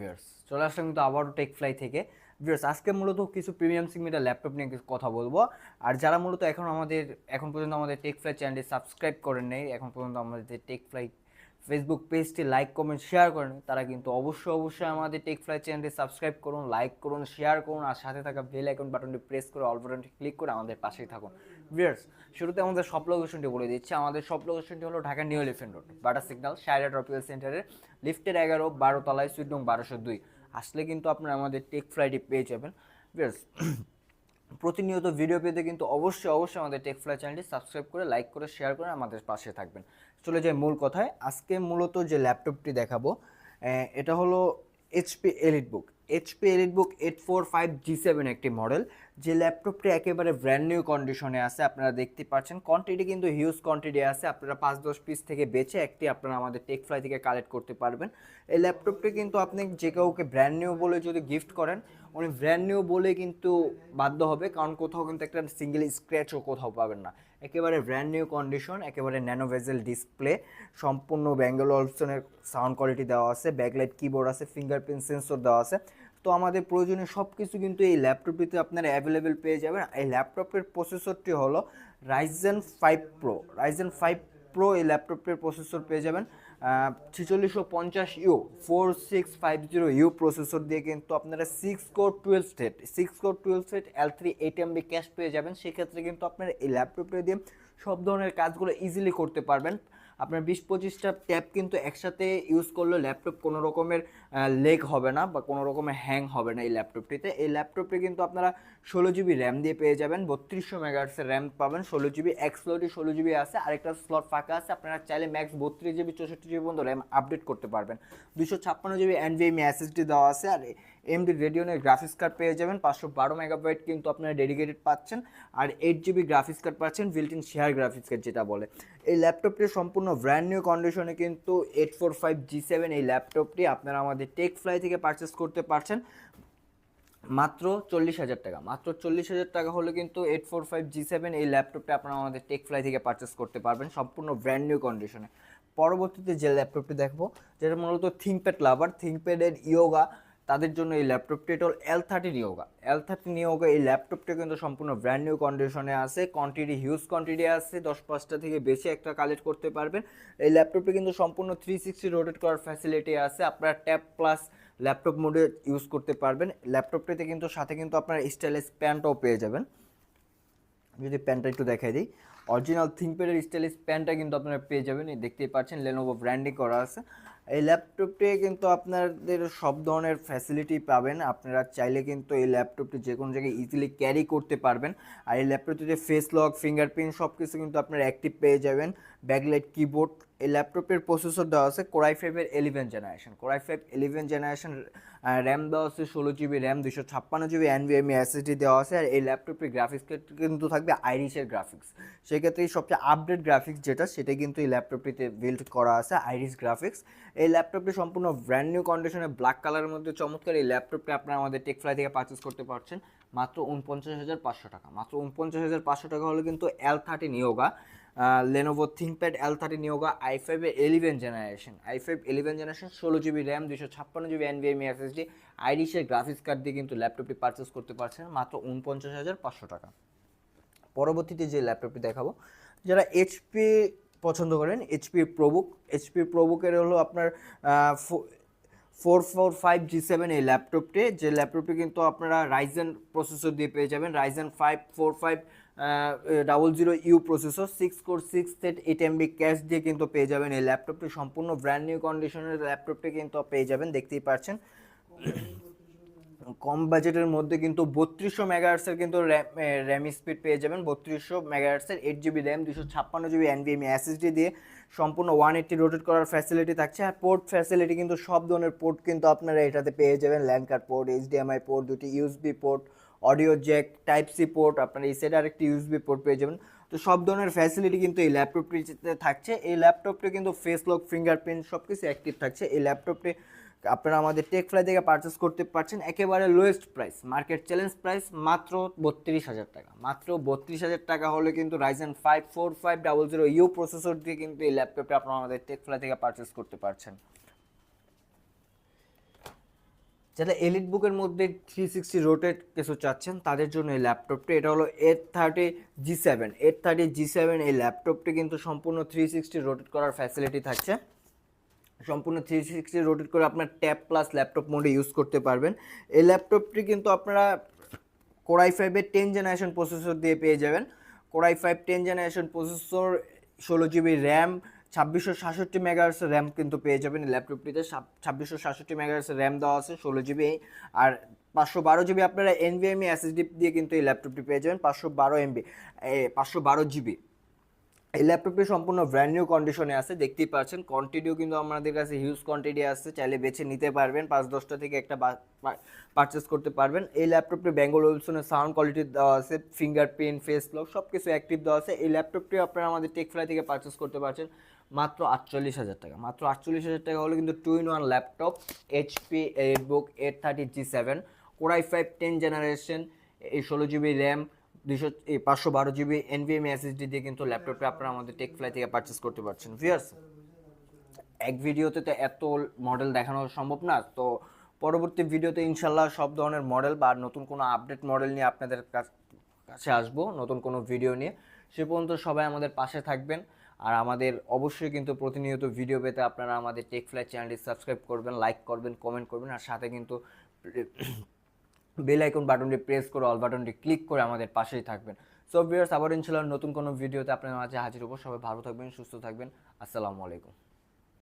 Viewers, চলে আসলাম কিন্তু আবারও টেকফ্লাই থেকে। ভিউয়ার্স, আজকে মূলত কিছু প্রিমিয়াম সেগমেন্টের ল্যাপটপ নিয়ে কিছু কথা বলবো। আর যারা মূলত এখন পর্যন্ত আমাদের টেকফ্লাই চ্যানেলটি সাবস্ক্রাইব করেন নাই, এখন পর্যন্ত আমাদের টেকফ্লাই ফেসবুক পেজটি লাইক কমেন্ট শেয়ার করেন, তারা কিন্তু অবশ্যই আমাদের টেকফ্লাই চ্যানেলটি সাবস্ক্রাইব করুন, লাইক করুন, শেয়ার করুন, আর সাথে থাকা বেল আইকন বাটনটি প্রেস করে অল বাটনটি ক্লিক করে আমাদের পাশেই থাকুন। ভিউয়ার্স, শুরুতে আমাদের শপ লোকেশনটি বলে দিচ্ছি। আমাদের শপ লোকেশনটি হলো ঢাকা নিউ এলিফ্যান্ট রোড, বাটা সিগন্যাল, সায়রা ট্রপিক্যাল সেন্টারের লিফটের 11 12 তলায়, সুইট নং 1202। আসলে কিন্তু আপনারা আমাদের টেক ফ্লাইটি পেয়ে যাবেন। ভিউয়ার্স, প্রতিনিয়ত ভিডিও পেতে কিন্তু অবশ্যই আমাদের টেক ফ্লাই চ্যানেলটি সাবস্ক্রাইব করে, লাইক করে, শেয়ার করে আমাদের পাশে থাকবেন। চলে যাই মূল কথায়। আজকে মূলত যে ল্যাপটপটি দেখাবো, এটা হলো HP EliteBook. HP EliteBook 845G7 একটি মডেল। যে ল্যাপটপটি একেবারে ব্র্যান্ড নিউ কন্ডিশনে আছে, আপনারা দেখতে পাচ্ছেন। কোয়ান্টিটি কিন্তু হিউজ কোয়ান্টিটি আছে, আপনারা 5-10 পিস থেকে বেছে একটি আপনারা আমাদের টেক ফ্লাই থেকে কালেক্ট করতে পারবেন। এই ল্যাপটপটি কিন্তু আপনি যে কাউকে ব্র্যান্ড নিউ বলে যদি গিফট করেন, উনি ব্র্যান্ড নিউ বলে কিন্তু বাধ্য হবে, কারণ কোথাও কিন্তু একটা সিঙ্গেল স্ক্র্যাচও কোথাও পাবেন না। একেবারে ব্র্যান্ড নিউ কন্ডিশন, একেবারে ন্যানো ভেজেল ডিসপ্লে, সম্পূর্ণ ব্যাঙ্গল অলসনের সাউন্ড কোয়ালিটি দেওয়া আছে, ব্যাকলাইট কিবোর্ড আছে, ফিঙ্গারপ্রিন্ট সেন্সর দেওয়া আছে। তো আমাদের প্রয়োজনীয় সব কিছু কিন্তু এই ল্যাপটপটিতে আপনারা অ্যাভেলেবেল পেয়ে যাবেন। এই ল্যাপটপের প্রসেসরটি হলো রাইজেন 5 প্রো এই ল্যাপটপের প্রসেসর পেয়ে যাবেন। 4650U 4650U প্রসেসর দিয়ে কিন্তু আপনারা 6 core 12 thread L3 8MB cash পেয়ে যাবেন। সেক্ষেত্রে কিন্তু আপনারা এই ল্যাপটপটা দিয়ে সব ধরনের কাজগুলো ইজিলি করতে পারবেন। আপনার 20-25টা ট্যাব কিন্তু একসাথে ইউজ করলে ল্যাপটপ কোনো রকমের লেগ হবে না বা কোনো রকমের হ্যাং হবে না এই ল্যাপটপটিতে। এই ল্যাপটপটি কিন্তু আপনারা 16GB র্যাম দিয়ে পেয়ে যাবেন, 3200 মেগাহার্টসের র্যাম পাবেন, 16GB এক স্লটে 16GB আছে, আরেকটা স্লট ফাঁকা আছে। আপনারা চাইলে ম্যাক্স 32GB 64GB পর্যন্ত র্যাম আপডেট করতে পারবেন। 256GB NVMe SSD দেওয়া আছে, আর AMD রেডিয়নের গ্রাফিক্স কার্ড পেয়ে যাবেন। 512 মেগাবাইট কিন্তু আপনারা ডেডিকেটেড পাচ্ছেন, আর 8GB গ্রাফিক্স কার্ড পাচ্ছেন, built in share graphics card যেটা বলে। এই ল্যাপটপটি সম্পূর্ণ ব্র্যান্ড নিউ কন্ডিশনে কিন্তু 845G7 এই ল্যাপটপটি আপনারা আমাদের টেক ফ্লাই থেকে পারচেস করতে পারছেন মাত্র 40,000 টাকা। মাত্র 40,000 টাকা হলে কিন্তু 845G7 এই ল্যাপটপটা আপনারা আমাদের টেক ফ্লাই থেকে পারচেস করতে পারবেন সম্পূর্ণ ব্র্যান্ড নিউ কন্ডিশনে। পরবর্তীতে যে ল্যাপটপটি দেখবো, যেটা মূলত থিঙ্কপ্যাড লাভার, থিঙ্কপ্যাডের ইয়োগা, তাদের জন্য এই ল্যাপটপটি, এটা হল L13 ইয়োগা। এই ল্যাপটপটা কিন্তু সম্পূর্ণ ব্র্যান্ড নিউ কন্ডিশনে আছে, কোয়ান্টিটি হিউজ কোয়ান্টিটি আছে, 10-5টা থেকে বেশি একটা কালেক্ট করতে পারবেন। এই ল্যাপটপটি কিন্তু সম্পূর্ণ 360 রোটেট করার ফ্যাসিলিটি আছে, আপনারা ট্যাব প্লাস ল্যাপটপ মোডে ইউজ করতে পারবেন। ল্যাপটপটিতে কিন্তু সাথে কিন্তু আপনারা স্টাইলিশ প্যান্টও পেয়ে যাবেন। যদি প্যান্টটা একটু দেখাই দিই, অরিজিনাল থিঙ্কপ্যাডের স্টাইলিশ প্যান্টটা কিন্তু আপনারা পেয়ে যাবেন। এই দেখতেই পাচ্ছেন লেনোভো ব্র্যান্ডিং করা আছে। এই ল্যাপটপটি কিন্তু আপনাদের সব ধরনের ফ্যাসিলিটি পাবেন, আপনারা চাইলে কিন্তু এই ল্যাপটপটি যে কোনো জায়গায় ইজিলি ক্যারি করতে পারবেন। আর এই ল্যাপটপটিতে ফেস লক, ফিঙ্গারপ্রিন্ট সব কিছু কিন্তু আপনারা অ্যাক্টিভ পেয়ে যাবেন, ব্যাকলাইট কিবোর্ড। এই ল্যাপটপের প্রসেসর দেওয়া আছে Core i5-এর 11 generation, Core i5 11 generation, RAM দেওয়া আছে 16GB RAM, 256GB NVMe SSD দেওয়া আছে। আর এই ল্যাপটপের গ্রাফিক্স কিন্তু থাকবে আইরিশের গ্রাফিক্স। সেক্ষেত্রে সবচেয়ে আপডেট গ্রাফিক্স যেটা, সেটা কিন্তু এই ল্যাপটপটিতে বিল্ড করা আছে, আইরিশ গ্রাফিক্স। এই ল্যাপটপটি সম্পূর্ণ ব্র্যান্ড নিউ কন্ডিশনে ব্ল্যাক কালারের মধ্যে চমৎকার। এই ল্যাপটপটি আপনারা আমাদের টেক ফ্লাই থেকে পারচেস করতে পারছেন মাত্র 49,500 টাকা। মাত্র 49,500 টাকা হলে কিন্তু L13 Yoga, Lenovo ThinkPad L13 Yoga i5-এর 11 generation, i5 11 generation, 16GB RAM, 256GB NVMe SSD, আইরিশের গ্রাফিক্স কার্ড দিয়ে কিন্তু ল্যাপটপটি পারচেস করতে পারছেন মাত্র 49,500 টাকা। পরবর্তীতে যে ল্যাপটপটি দেখাবো, যারা এইচপি পছন্দ করেন, এইচপি প্রোবুকের হলো আপনার 445G7 এই ল্যাপটপটি। যে ল্যাপটপটি কিন্তু আপনারা রাইজেন প্রসেসর দিয়ে পেয়ে যাবেন, Ryzen 5 4500U processor, 6 core 6 thread 8MB cash দিয়ে কিন্তু পেয়ে যাবেন। এই ল্যাপটপটি সম্পূর্ণ ব্র্যান্ড নিউ কন্ডিশনের ল্যাপটপটি কিন্তু পেয়ে যাবেন, দেখতেই পাচ্ছেন। কম বাজেটের মধ্যে কিন্তু 3200 মেগাহার্টসের কিন্তু র্যাম স্পিড পেয়ে যাবেন, 3200 মেগাহার্টসের 8GB RAM, 256GB NVMe SSD দিয়ে সম্পূর্ণ 180 রোটেট করার ফ্যাসিলিটি থাকছে। আর পোর্ট ফ্যাসিলিটি কিন্তু সব ধরনের পোর্ট কিন্তু আপনারা এটাতে পেয়ে যাবেন, LAN card port, HDMI port, দুটি USB port, audio jack, type C port, আপনারা এই সাইডে আরেকটি USB পোর্ট পেয়ে যাবেন। তো সব ধরনের ফ্যাসিলিটি কিন্তু এই ল্যাপটপটিতে থাকছে। এই ল্যাপটপটি কিন্তু ফেস লক, ফিঙ্গারপ্রিন্ট সব কিছু অ্যাক্টিভ থাকছে। এই ল্যাপটপটি আপনারা আমাদের টেক ফ্লাই থেকে পারচেস করতে পারছেন একেবারে lowest price, market challenge price মাত্র 32,000 টাকা। মাত্র 32,000 টাকা হলে কিন্তু রাইজেন 5 4500U প্রসেসর দিয়ে কিন্তু এই ল্যাপটপটা আপনারা আমাদের টেক ফ্লাই থেকে পারচেস করতে পারছেন। যারা এলিট বুকের মধ্যে 360 রোটেট কিছু চাচ্ছেন তাদের জন্য এই ল্যাপটপটি, এটা হলো 830 G7 এই ল্যাপটপটি কিন্তু সম্পূর্ণ 360 রোটেট করার ফ্যাসিলিটি থাকছে। সম্পূর্ণ 360 রোটেট করে আপনার ট্যাব প্লাস ল্যাপটপ মোডে ইউজ করতে পারবেন। এই ল্যাপটপটি কিন্তু আপনারা Core i5 এর 10 জেনারেশন প্রসেসর দিয়ে পেয়ে যাবেন। Core i5 10 generation processor, 16GB RAM, 2666 megahertz RAM কিন্তু পেয়ে যাবেন এই ল্যাপটপটিতে। 2666 মেগাহার্টজ র্যাম দেওয়া আছে, 16GB, আর 512GB আপনারা NVMe SSD দিয়ে কিন্তু এই ল্যাপটপটি পেয়ে যাবেন। 512GB এই ল্যাপটপটি সম্পূর্ণ ব্র্যান্ড নিউ কন্ডিশনে আছে, দেখতেই পাচ্ছেন। কোয়ান্টিটিও কিন্তু আমাদের কাছে হিউজ কোয়ান্টিটি আছে, চাইলে বেছে নিতে পারবেন, 5-10টা থেকে একটা পারচেস করতে পারবেন। এই ল্যাপটপটি বেঙ্গল ওয়েলসনের সাউন্ড কোয়ালিটি দেওয়া আছে, ফিঙ্গারপ্রিন্ট, ফেস লক সব কিছু অ্যাক্টিভ দেওয়া আছে। এই ল্যাপটপটি আপনারা আমাদের টেকফ্লাই থেকে পারচেস করতে পারছেন মাত্র 48,000 টাকা। মাত্র 48,000 টাকা হলে কিন্তু 2-in-1 laptop, HP EliteBook 830 G7, Core i5 10 generation, এই 16GB RAM, 512GB NVMe SSD দিয়ে কিন্তু ল্যাপটপে আপনারা আমাদের টেকফ্লাই থেকে পারচেস করতে পারছেন। ভিউয়ার্স, এক ভিডিওতে তো এত মডেল দেখানো সম্ভব না, তো পরবর্তী ভিডিওতে ইনশাল্লাহ সব ধরনের মডেল বা নতুন কোনো আপডেট মডেল নিয়ে আপনাদের কাছে আসবো, নতুন কোনো ভিডিও নিয়ে। সে পর্যন্ত সবাই আমাদের পাশে থাকবেন, আর আমাদের অবশ্যই কিন্তু প্রতিনিয়ত ভিডিও পেতে আপনারা আমাদের টেকফ্লাই চ্যানেলটি সাবস্ক্রাইব করবেন, লাইক করবেন, কমেন্ট করবেন, আর সাথে কিন্তু বেল আইকন বাটনটি প্রেস করে অল বাটনটি ক্লিক করে আমাদের পাশেই থাকবেন। সো ভিউয়ার্স, আবার ইনশাআল্লাহ নতুন কোনো ভিডিওতে আপনাদের মাঝে হাজির হবো। সবাই ভালো থাকবেন, সুস্থ থাকবেন। আসসালামু আলাইকুম।